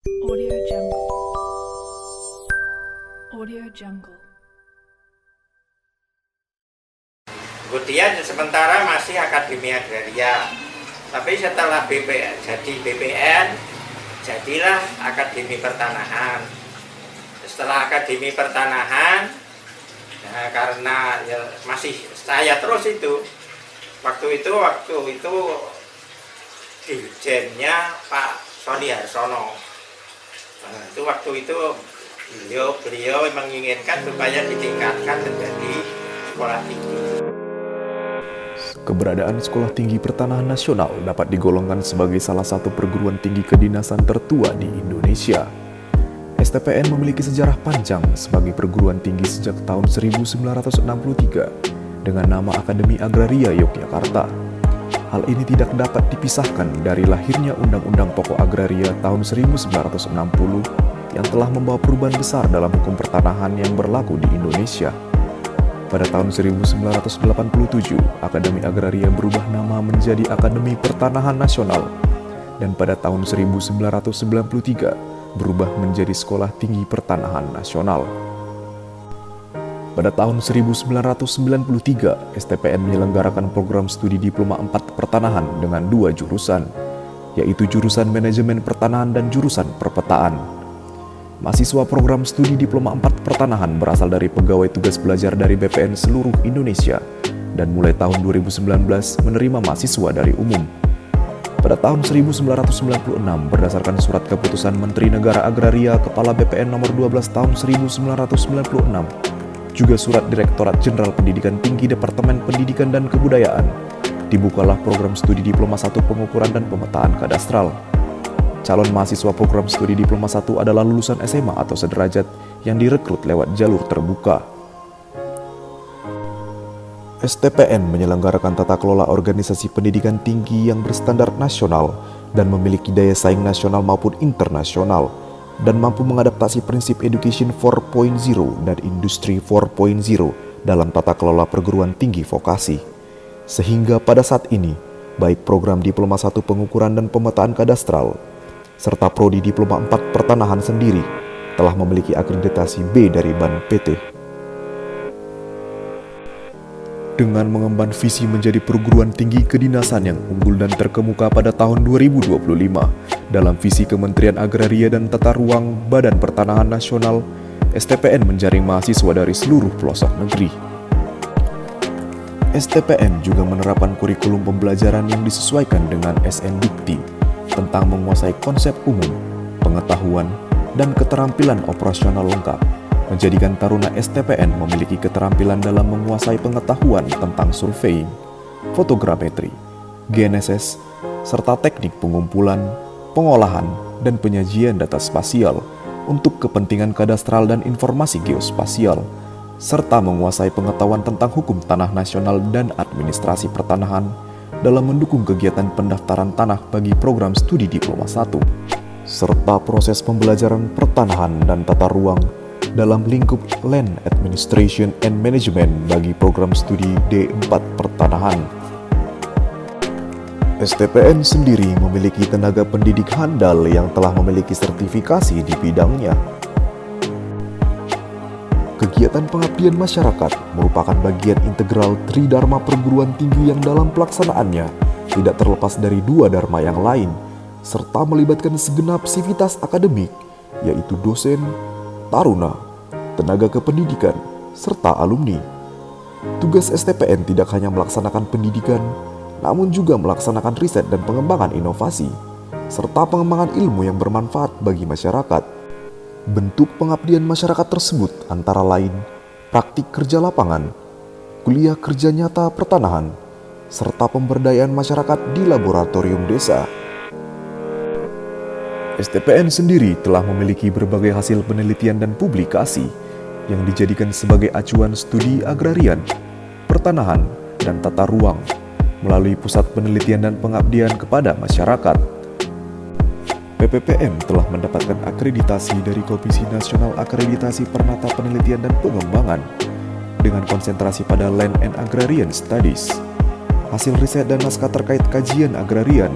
Audio Jungle. Audio Jungle. Kemudian sementara masih Akademi Agraria, tapi setelah BPN, jadilah Akademi Pertanahan. Setelah Akademi Pertanahan, nah, karena ya, masih saya terus itu, waktu itu dirjennya Pak Sony Harsono. Nah, itu waktu itu beliau menginginkan supaya ditingkatkan menjadi sekolah tinggi. Keberadaan Sekolah Tinggi Pertanahan Nasional dapat digolongkan sebagai salah satu perguruan tinggi kedinasan tertua di Indonesia. STPN memiliki sejarah panjang sebagai perguruan tinggi sejak tahun 1963 dengan nama Akademi Agraria Yogyakarta. Hal ini tidak dapat dipisahkan dari lahirnya Undang-Undang Pokok Agraria tahun 1960 yang telah membawa perubahan besar dalam hukum pertanahan yang berlaku di Indonesia. Pada tahun 1987, Akademi Agraria berubah nama menjadi Akademi Pertanahan Nasional, dan pada tahun 1993 berubah menjadi Sekolah Tinggi Pertanahan Nasional. Pada tahun 1993, STPN menyelenggarakan program studi Diploma 4 Pertanahan dengan 2 jurusan, yaitu jurusan Manajemen Pertanahan dan jurusan Perpetaan. Mahasiswa program studi Diploma 4 Pertanahan berasal dari pegawai tugas belajar dari BPN seluruh Indonesia dan mulai tahun 2019 menerima mahasiswa dari umum. Pada tahun 1996 berdasarkan surat keputusan Menteri Negara Agraria Kepala BPN nomor 12 tahun 1996, juga surat Direktorat Jenderal Pendidikan Tinggi Departemen Pendidikan dan Kebudayaan, dibukalah program studi Diploma 1 Pengukuran dan Pemetaan Kadastral. Calon mahasiswa program studi Diploma 1 adalah lulusan SMA atau sederajat yang direkrut lewat jalur terbuka. STPN menyelenggarakan tata kelola organisasi pendidikan tinggi yang berstandar nasional dan memiliki daya saing nasional maupun internasional, dan mampu mengadaptasi prinsip Education 4.0 dan Industri 4.0 dalam tata kelola perguruan tinggi vokasi. Sehingga pada saat ini, baik program Diploma 1 Pengukuran dan Pemetaan Kadastral serta Prodi Diploma 4 Pertanahan sendiri telah memiliki akreditasi B dari BAN PT. Dengan mengemban visi menjadi perguruan tinggi kedinasan yang unggul dan terkemuka pada tahun 2025 dalam visi Kementerian Agraria dan Tata Ruang Badan Pertanahan Nasional, STPN menjaring mahasiswa dari seluruh pelosok negeri. STPN juga menerapkan kurikulum pembelajaran yang disesuaikan dengan SN Dikti tentang menguasai konsep umum, pengetahuan, dan keterampilan operasional lengkap, menjadikan taruna STPN memiliki keterampilan dalam menguasai pengetahuan tentang surveying, fotogrametri, GNSS, serta teknik pengumpulan, pengolahan, dan penyajian data spasial untuk kepentingan kadastral dan informasi geospasial, serta menguasai pengetahuan tentang hukum tanah nasional dan administrasi pertanahan dalam mendukung kegiatan pendaftaran tanah bagi program studi Diploma 1, serta proses pembelajaran pertanahan dan tata ruang dalam lingkup Land Administration and Management bagi program studi D4 Pertanahan. STPN sendiri memiliki tenaga pendidik handal yang telah memiliki sertifikasi di bidangnya. Kegiatan pengabdian masyarakat merupakan bagian integral Tridharma perguruan tinggi yang dalam pelaksanaannya tidak terlepas dari 2 dharma yang lain, serta melibatkan segenap sivitas akademik, yaitu dosen, taruna, tenaga kependidikan, serta alumni. Tugas STPN tidak hanya melaksanakan pendidikan, namun juga melaksanakan riset dan pengembangan inovasi, serta pengembangan ilmu yang bermanfaat bagi masyarakat. Bentuk pengabdian masyarakat tersebut antara lain praktik kerja lapangan, kuliah kerja nyata pertanahan, serta pemberdayaan masyarakat di laboratorium desa. STPN sendiri telah memiliki berbagai hasil penelitian dan publikasi yang dijadikan sebagai acuan studi agrarian, pertanahan, dan tata ruang melalui Pusat Penelitian dan Pengabdian kepada Masyarakat. PPPM telah mendapatkan akreditasi dari Komisi Nasional Akreditasi Pernata Penelitian dan Pengembangan dengan konsentrasi pada Land and Agrarian Studies. Hasil riset dan naskah terkait kajian agrarian,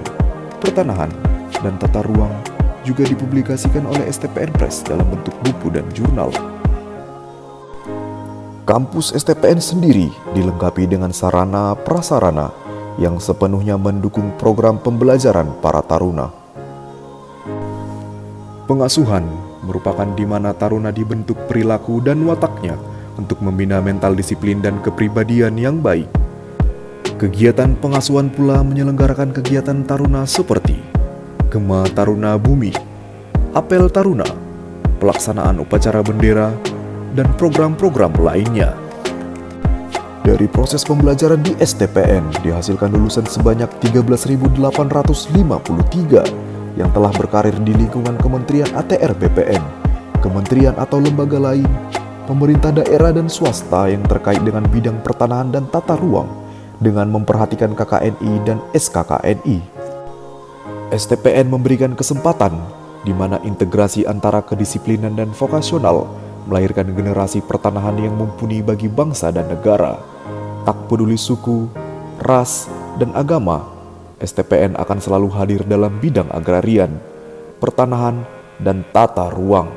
pertanahan, dan tata ruang juga dipublikasikan oleh STPN Press dalam bentuk buku dan jurnal. Kampus STPN sendiri dilengkapi dengan sarana prasarana yang sepenuhnya mendukung program pembelajaran para taruna. Pengasuhan merupakan di mana taruna dibentuk perilaku dan wataknya untuk membina mental disiplin dan kepribadian yang baik. Kegiatan pengasuhan pula menyelenggarakan kegiatan taruna seperti Gema Taruna Bumi, Apel Taruna, pelaksanaan upacara bendera, dan program-program lainnya. Dari proses pembelajaran di STPN dihasilkan lulusan sebanyak 13.853 yang telah berkarir di lingkungan Kementerian ATR BPN, kementerian atau lembaga lain, pemerintah daerah dan swasta yang terkait dengan bidang pertanahan dan tata ruang dengan memperhatikan KKNI dan SKKNI. STPN memberikan kesempatan di mana integrasi antara kedisiplinan dan vokasional melahirkan generasi pertanahan yang mumpuni bagi bangsa dan negara. Tak peduli suku, ras, dan agama, STPN akan selalu hadir dalam bidang agrarian, pertanahan, dan tata ruang.